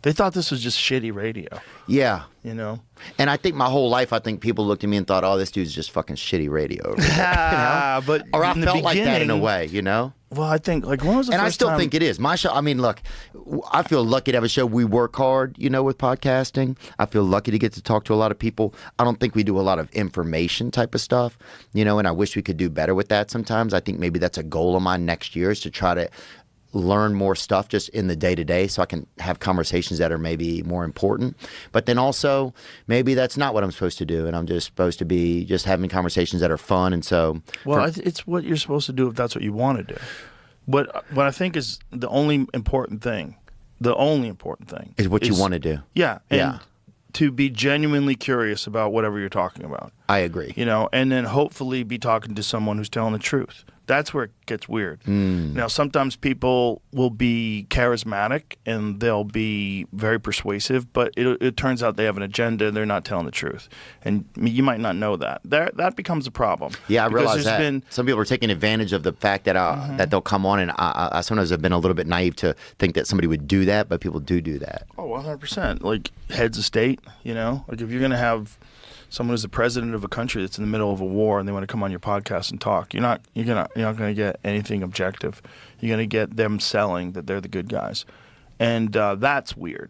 They thought this was just shitty radio. Yeah. You know? And I think my whole life, I think people looked at me and thought, oh, this dude's just fucking shitty radio. You know? But or I in the felt like that in a beginning- way, you know? Well, I think, like, when was the And first I still time? think it is. My show, I mean, look, I feel lucky to have a show. We work hard, you know, with podcasting. I feel lucky to get to talk to a lot of people. I don't think we do a lot of information type of stuff, you know, and I wish we could do better with that sometimes. I think maybe that's a goal of mine next year is to try to learn more stuff just in the day-to-day so I can have conversations that are maybe more important. But then also, maybe that's not what I'm supposed to do, and I'm just supposed to be just having conversations that are fun. And so... Well, it's what you're supposed to do if that's what you want to do. But what I think is the only important thing is what you want to do. Yeah. And Yeah. to be genuinely curious about whatever you're talking about. I agree. You know, and then hopefully be talking to someone who's telling the truth. That's where it gets weird. Now, sometimes people will be charismatic and they'll be very persuasive, but it turns out they have an agenda and they're not telling the truth. And you might not know that. That becomes a problem. Yeah, I Because realize there's that. Some people are taking advantage of the fact that that they'll come on, and I sometimes have been a little bit naive to think that somebody would do that, but people do that. Oh, 100%. Like heads of state, you know? Like if you're going to have someone who's the president of a country that's in the middle of a war and they want to come on your podcast and talk, you're not going to get anything objective. You're going to get them selling that they're the good guys. And that's weird.